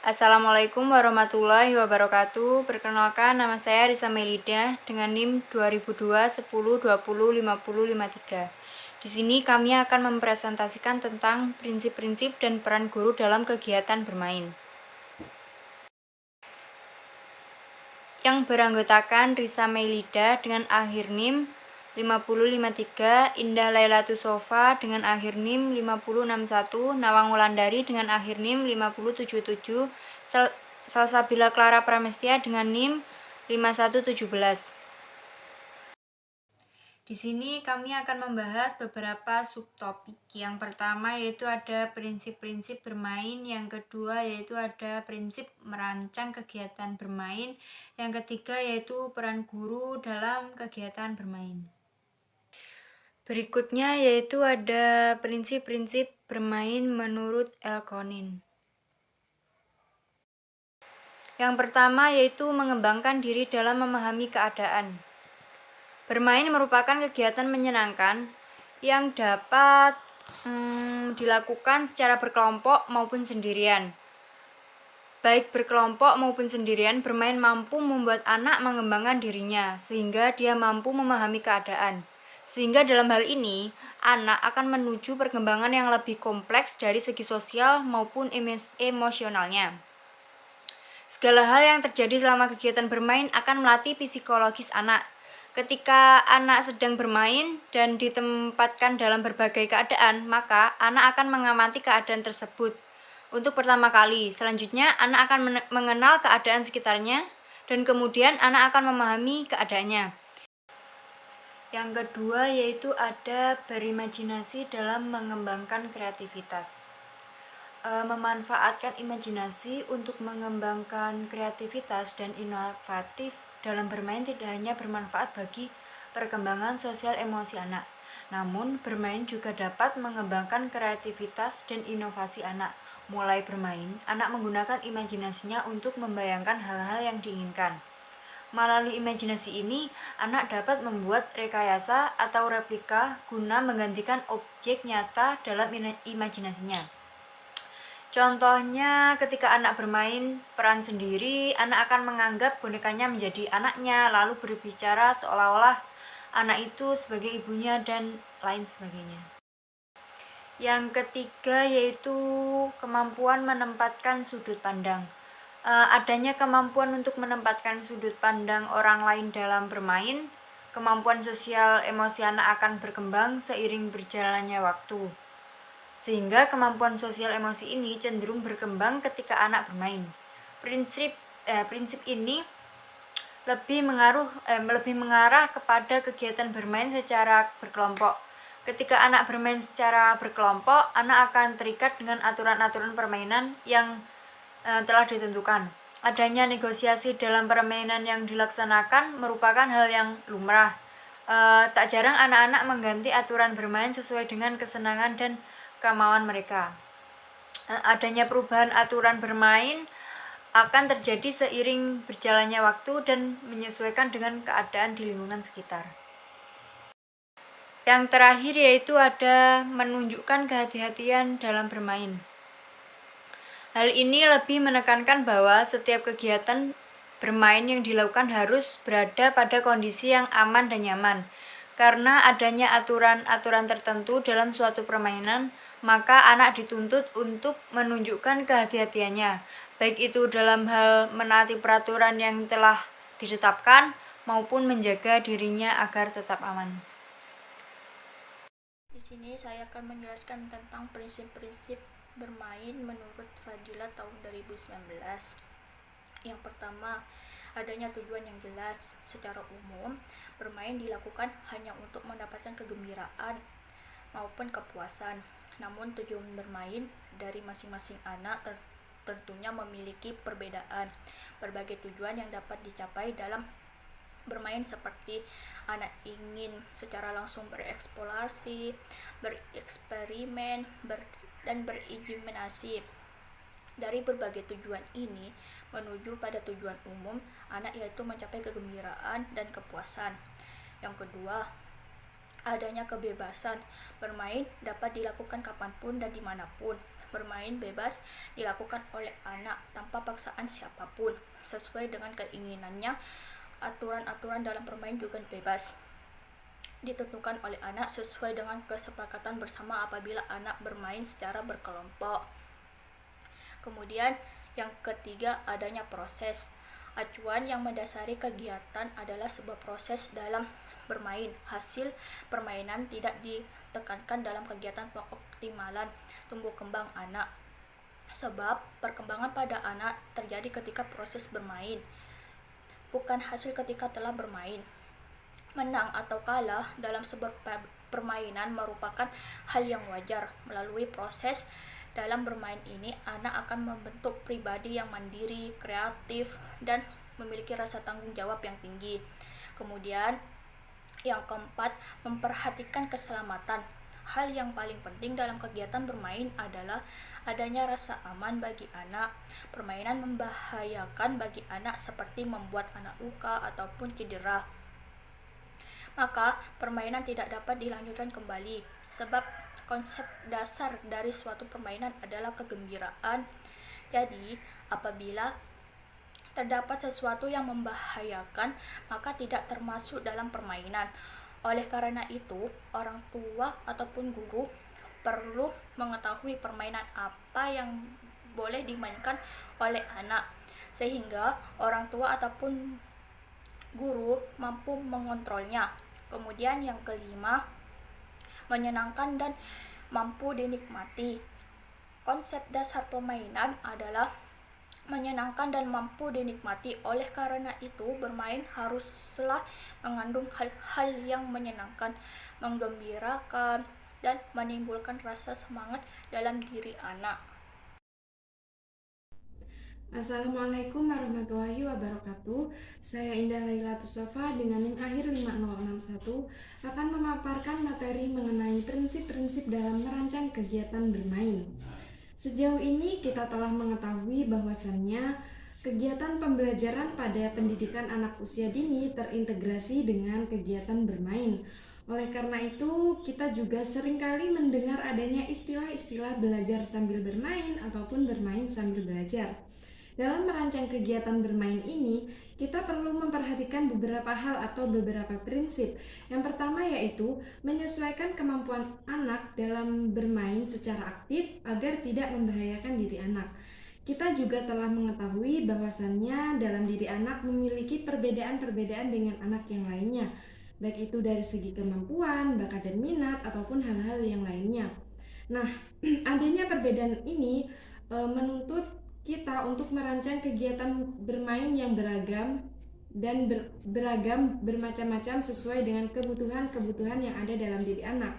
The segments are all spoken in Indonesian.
Assalamualaikum warahmatullahi wabarakatuh. Perkenalkan, nama saya Risa Melida dengan NIM 2002 10 20 50 53. Di sini kami akan mempresentasikan tentang prinsip-prinsip dan peran guru dalam kegiatan bermain. Yang beranggotakan Risa Melida dengan akhir NIM 5053, Indah Lailatul Sofa dengan akhir NIM 5061, Nawang Wulandari dengan akhir NIM 5077, Salsabila Clara Pramestia dengan NIM 5117. Di sini kami akan membahas beberapa subtopik. Yang pertama yaitu ada prinsip-prinsip bermain, yang kedua yaitu ada prinsip merancang kegiatan bermain, yang ketiga yaitu peran guru dalam kegiatan bermain. Berikutnya yaitu ada prinsip-prinsip bermain menurut Elkonin. Yang pertama yaitu mengembangkan diri dalam memahami keadaan. Bermain merupakan kegiatan menyenangkan yang dapat dilakukan secara berkelompok maupun sendirian. Baik berkelompok maupun sendirian, bermain mampu membuat anak mengembangkan dirinya sehingga dia mampu memahami keadaan. Sehingga dalam hal ini, anak akan menuju perkembangan yang lebih kompleks dari segi sosial maupun emosionalnya. Segala hal yang terjadi selama kegiatan bermain akan melatih psikologis anak. Ketika anak sedang bermain dan ditempatkan dalam berbagai keadaan, maka anak akan mengamati keadaan tersebut untuk pertama kali. Selanjutnya, anak akan mengenal keadaan sekitarnya dan kemudian anak akan memahami keadaannya. Yang kedua yaitu ada berimajinasi dalam mengembangkan kreativitas. Memanfaatkan imajinasi untuk mengembangkan kreativitas dan inovatif dalam bermain tidak hanya bermanfaat bagi perkembangan sosial emosi anak, namun bermain juga dapat mengembangkan kreativitas dan inovasi anak. Mulai bermain, anak menggunakan imajinasinya untuk membayangkan hal-hal yang diinginkan. Melalui imajinasi ini, anak dapat membuat rekayasa atau replika guna menggantikan objek nyata dalam imajinasinya. Contohnya, ketika anak bermain peran sendiri, anak akan menganggap bonekanya menjadi anaknya, lalu berbicara seolah-olah anak itu sebagai ibunya dan lain sebagainya. Yang ketiga yaitu kemampuan menempatkan sudut pandang. Adanya kemampuan untuk menempatkan sudut pandang orang lain dalam bermain, kemampuan sosial emosi anak akan berkembang seiring berjalannya waktu. Sehingga kemampuan sosial emosi ini cenderung berkembang ketika anak bermain. Prinsip ini lebih mengarah kepada kegiatan bermain secara berkelompok. Ketika anak bermain secara berkelompok, anak akan terikat dengan aturan-aturan permainan yang telah ditentukan. Adanya negosiasi dalam permainan yang dilaksanakan merupakan hal yang lumrah. Tak jarang anak-anak mengganti aturan bermain sesuai dengan kesenangan dan kemauan mereka. Adanya perubahan aturan bermain akan terjadi seiring berjalannya waktu dan menyesuaikan dengan keadaan di lingkungan sekitar. Yang terakhir yaitu ada menunjukkan kehati-hatian dalam bermain. Hal ini lebih menekankan bahwa setiap kegiatan bermain yang dilakukan harus berada pada kondisi yang aman dan nyaman. Karena adanya aturan-aturan tertentu dalam suatu permainan, maka anak dituntut untuk menunjukkan kehati-hatiannya, baik itu dalam hal menaati peraturan yang telah ditetapkan maupun menjaga dirinya agar tetap aman. Di sini saya akan menjelaskan tentang prinsip-prinsip bermain menurut Fadilah tahun 2019. Yang pertama, adanya tujuan yang jelas. Secara umum, bermain dilakukan hanya untuk mendapatkan kegembiraan maupun kepuasan. Namun tujuan bermain dari masing-masing anak tentunya memiliki perbedaan. Berbagai tujuan yang dapat dicapai dalam bermain seperti anak ingin secara langsung bereksplorasi, bereksperimen, dan berimajinasi. Dari berbagai tujuan ini menuju pada tujuan umum anak, yaitu mencapai kegembiraan dan kepuasan. Yang kedua, adanya kebebasan. Bermain dapat dilakukan kapanpun dan dimanapun. bermain bebas dilakukan oleh anak tanpa paksaan siapapun, sesuai dengan keinginannya. Aturan-aturan dalam bermain juga bebas ditentukan oleh anak sesuai dengan kesepakatan bersama apabila anak bermain secara berkelompok. Kemudian yang ketiga, adanya proses. Acuan yang mendasari kegiatan adalah sebuah proses dalam bermain. Hasil permainan tidak ditekankan dalam kegiatan pengoptimalan tumbuh kembang anak. Sebab perkembangan pada anak terjadi ketika proses bermain, bukan hasil ketika telah bermain. Menang atau kalah dalam sebuah permainan merupakan hal yang wajar. Melalui proses dalam bermain ini, anak akan membentuk pribadi yang mandiri, kreatif, dan memiliki rasa tanggung jawab yang tinggi. Kemudian, yang keempat, memperhatikan keselamatan. Hal yang paling penting dalam kegiatan bermain adalah adanya rasa aman bagi anak. Permainan membahayakan bagi anak seperti membuat anak luka ataupun cedera. Maka, permainan tidak dapat dilanjutkan kembali, sebab konsep dasar dari suatu permainan adalah kegembiraan. Jadi, apabila terdapat sesuatu yang membahayakan, maka tidak termasuk dalam permainan. Oleh karena itu, orang tua ataupun guru perlu mengetahui permainan apa yang boleh dimainkan oleh anak, sehingga orang tua ataupun guru mampu mengontrolnya. Kemudian yang kelima, menyenangkan dan mampu dinikmati. Konsep dasar permainan adalah menyenangkan dan mampu dinikmati. Oleh karena itu, bermain haruslah mengandung hal-hal yang menyenangkan, menggembirakan, dan menimbulkan rasa semangat dalam diri anak. Assalamualaikum warahmatullahi wabarakatuh. Saya Indah Laila Tusofa dengan NIM akhir 5061 akan memaparkan materi mengenai prinsip-prinsip dalam merancang kegiatan bermain. Sejauh ini kita telah mengetahui bahwasannya kegiatan pembelajaran pada pendidikan anak usia dini terintegrasi dengan kegiatan bermain. Oleh karena itu, kita juga seringkali mendengar adanya istilah-istilah belajar sambil bermain ataupun bermain sambil belajar. Dalam merancang kegiatan bermain ini, kita perlu memperhatikan beberapa hal atau beberapa prinsip. Yang pertama yaitu menyesuaikan kemampuan anak dalam bermain secara aktif agar tidak membahayakan diri anak. Kita juga telah mengetahui bahwasannya dalam diri anak memiliki perbedaan-perbedaan dengan anak yang lainnya, baik itu dari segi kemampuan, bakat dan minat, ataupun hal-hal yang lainnya. Nah, adanya perbedaan ini menuntut kita untuk merancang kegiatan bermain yang beragam dan beragam bermacam-macam sesuai dengan kebutuhan-kebutuhan yang ada dalam diri anak,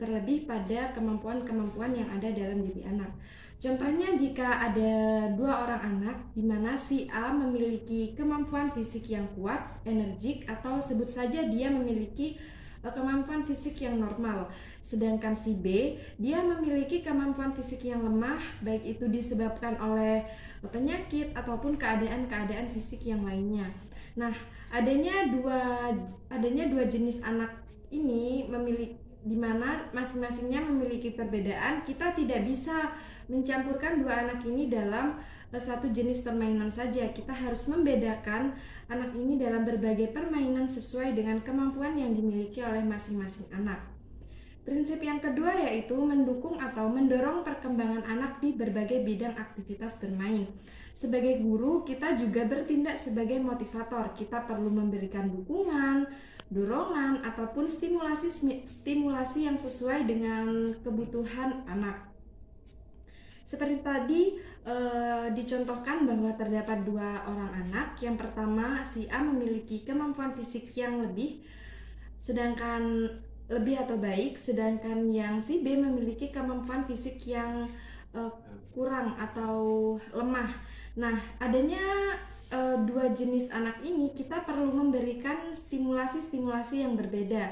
terlebih pada kemampuan-kemampuan yang ada dalam diri anak. Contohnya, jika ada dua orang anak di mana si A memiliki kemampuan fisik yang kuat, energik, atau sebut saja dia memiliki kemampuan fisik yang normal, sedangkan si B dia memiliki kemampuan fisik yang lemah, baik itu disebabkan oleh penyakit ataupun keadaan-keadaan fisik yang lainnya. Nah, adanya dua jenis anak ini memiliki di mana masing-masingnya memiliki perbedaan. Kita tidak bisa mencampurkan dua anak ini dalam satu jenis permainan saja. Kita harus membedakan anak ini dalam berbagai permainan sesuai dengan kemampuan yang dimiliki oleh masing-masing anak. Prinsip yang kedua yaitu mendukung atau mendorong perkembangan anak di berbagai bidang aktivitas bermain. Sebagai guru, kita juga bertindak sebagai motivator. Kita perlu memberikan dukungan, dorongan, ataupun stimulasi yang sesuai dengan kebutuhan anak. Seperti tadi dicontohkan bahwa terdapat dua orang anak. Yang pertama, si A memiliki kemampuan fisik yang lebih atau baik, sedangkan yang si B memiliki kemampuan fisik yang kurang atau lemah. Nah, adanya dua jenis anak ini, kita perlu memberikan stimulasi-stimulasi yang berbeda.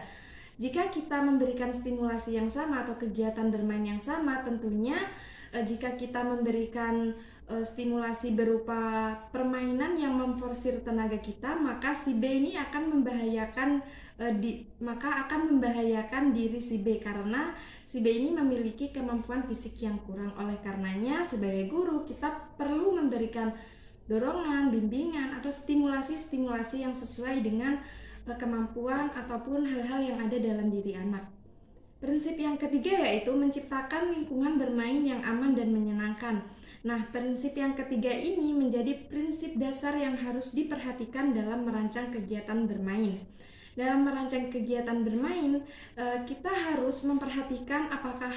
Jika kita memberikan stimulasi yang sama atau kegiatan bermain yang sama, tentunya jika kita memberikan stimulasi berupa permainan yang memforsir tenaga kita, maka si B ini akan membahayakan diri si B karena si B ini memiliki kemampuan fisik yang kurang. Oleh karenanya sebagai guru kita perlu memberikan dorongan, bimbingan atau stimulasi yang sesuai dengan kemampuan ataupun hal-hal yang ada dalam diri anak. Prinsip yang ketiga yaitu menciptakan lingkungan bermain yang aman dan menyenangkan. Nah, prinsip yang ketiga ini menjadi prinsip dasar yang harus diperhatikan dalam merancang kegiatan bermain. Dalam merancang kegiatan bermain, kita harus memperhatikan apakah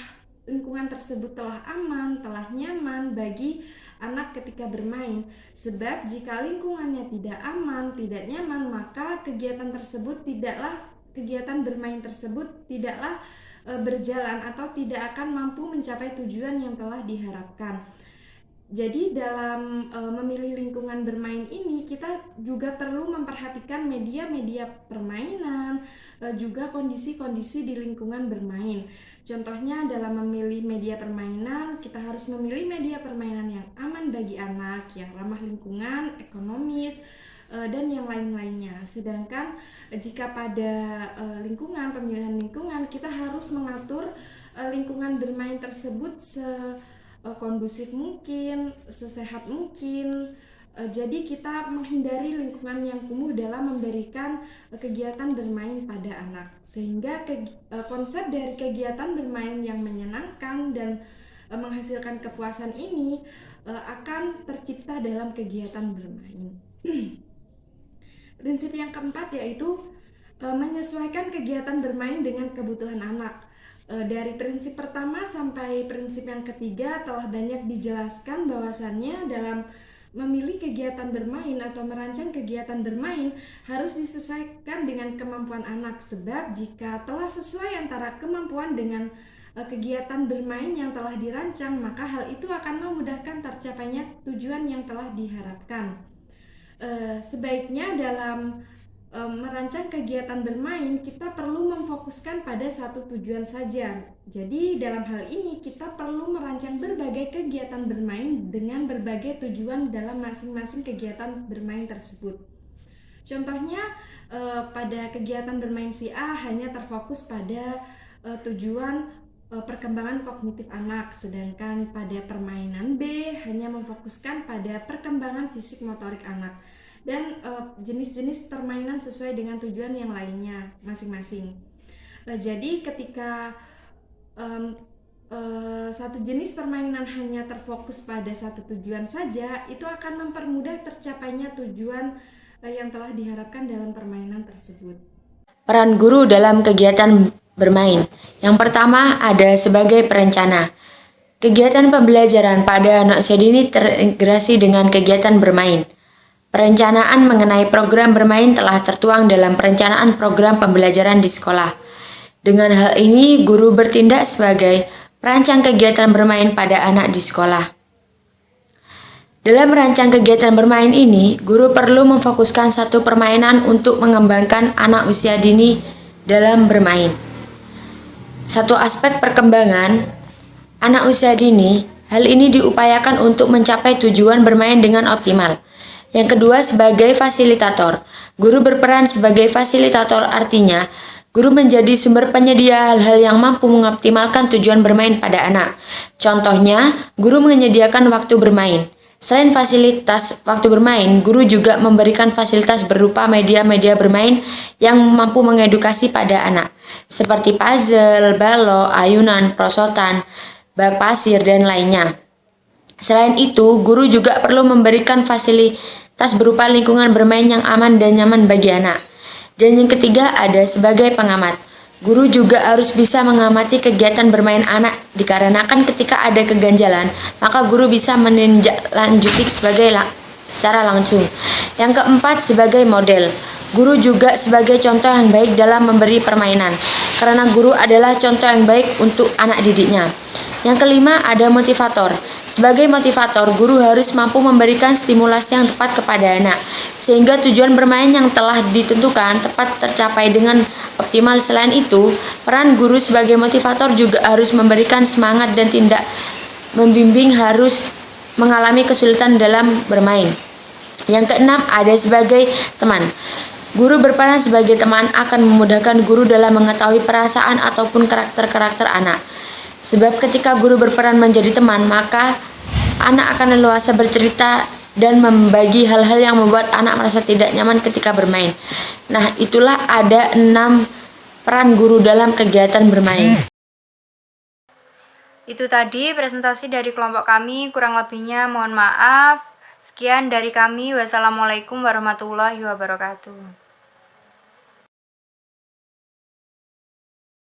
lingkungan tersebut telah aman, telah nyaman bagi anak ketika bermain. Sebab jika lingkungannya tidak aman, tidak nyaman, maka kegiatan bermain tersebut tidaklah berjalan atau tidak akan mampu mencapai tujuan yang telah diharapkan. Jadi dalam memilih lingkungan bermain ini kita juga perlu memperhatikan media-media permainan, juga kondisi-kondisi di lingkungan bermain. Contohnya dalam memilih media permainan, kita harus memilih media permainan yang aman bagi anak, yang ramah lingkungan, ekonomis, dan yang lain-lainnya. Sedangkan jika pada pemilihan lingkungan, kita harus mengatur lingkungan bermain tersebut kondusif mungkin, sesehat mungkin. Jadi kita menghindari lingkungan yang kumuh dalam memberikan kegiatan bermain pada anak. Sehingga konsep dari kegiatan bermain yang menyenangkan dan menghasilkan kepuasan ini akan tercipta dalam kegiatan bermain. Prinsip yang keempat yaitu menyesuaikan kegiatan bermain dengan kebutuhan anak. Dari prinsip pertama sampai prinsip yang ketiga telah banyak dijelaskan bahwasannya dalam memilih kegiatan bermain atau merancang kegiatan bermain harus disesuaikan dengan kemampuan anak. Sebab jika telah sesuai antara kemampuan dengan kegiatan bermain yang telah dirancang, maka hal itu akan memudahkan tercapainya tujuan yang telah diharapkan. Sebaiknya dalam merancang kegiatan bermain, kita perlu memfokuskan pada satu tujuan saja. Jadi dalam hal ini kita perlu merancang berbagai kegiatan bermain dengan berbagai tujuan dalam masing-masing kegiatan bermain tersebut. Contohnya pada kegiatan bermain si A hanya terfokus pada tujuan perkembangan kognitif anak, sedangkan pada permainan B hanya memfokuskan pada perkembangan fisik motorik anak. Dan jenis-jenis permainan sesuai dengan tujuan yang lainnya masing-masing. Jadi ketika satu jenis permainan hanya terfokus pada satu tujuan saja, itu akan mempermudah tercapainya tujuan yang telah diharapkan dalam permainan tersebut. Peran guru dalam kegiatan bermain. Yang pertama ada sebagai perencana. Kegiatan pembelajaran pada anak usia dini terintegrasi dengan kegiatan bermain. Perencanaan mengenai program bermain telah tertuang dalam perencanaan program pembelajaran di sekolah. Dengan hal ini, guru bertindak sebagai perancang kegiatan bermain pada anak di sekolah. Dalam merancang kegiatan bermain ini, guru perlu memfokuskan satu permainan untuk mengembangkan anak usia dini dalam bermain. Satu aspek perkembangan anak usia dini, hal ini diupayakan untuk mencapai tujuan bermain dengan optimal. Yang kedua, sebagai fasilitator. Guru berperan sebagai fasilitator, artinya guru menjadi sumber penyedia hal-hal yang mampu mengoptimalkan tujuan bermain pada anak. Contohnya, guru menyediakan waktu bermain. Selain fasilitas waktu bermain, guru juga memberikan fasilitas berupa media-media bermain yang mampu mengedukasi pada anak, seperti puzzle, balok, ayunan, prosotan, bak pasir, dan lainnya. Selain itu, guru juga perlu memberikan fasilitas berupa lingkungan bermain yang aman dan nyaman bagi anak. Dan yang ketiga ada sebagai pengamat. Guru juga harus bisa mengamati kegiatan bermain anak, dikarenakan ketika ada keganjalan, maka guru bisa menindaklanjuti secara langsung. Yang keempat, sebagai model. Guru juga sebagai contoh yang baik dalam memberi permainan, karena guru adalah contoh yang baik untuk anak didiknya. Yang kelima, ada motivator. Sebagai motivator, guru harus mampu memberikan stimulasi yang tepat kepada anak, sehingga tujuan bermain yang telah ditentukan tepat tercapai dengan optimal. Selain itu, peran guru sebagai motivator juga harus memberikan semangat dan tindak membimbing harus mengalami kesulitan dalam bermain. Yang keenam, ada sebagai teman. Guru berperan sebagai teman akan memudahkan guru dalam mengetahui perasaan ataupun karakter-karakter anak. Sebab ketika guru berperan menjadi teman, maka anak akan leluasa bercerita dan membagi hal-hal yang membuat anak merasa tidak nyaman ketika bermain. Nah, itulah ada 6 peran guru dalam kegiatan bermain. Itu tadi presentasi dari kelompok kami, kurang lebihnya mohon maaf. Sekian dari kami, wassalamualaikum warahmatullahi wabarakatuh.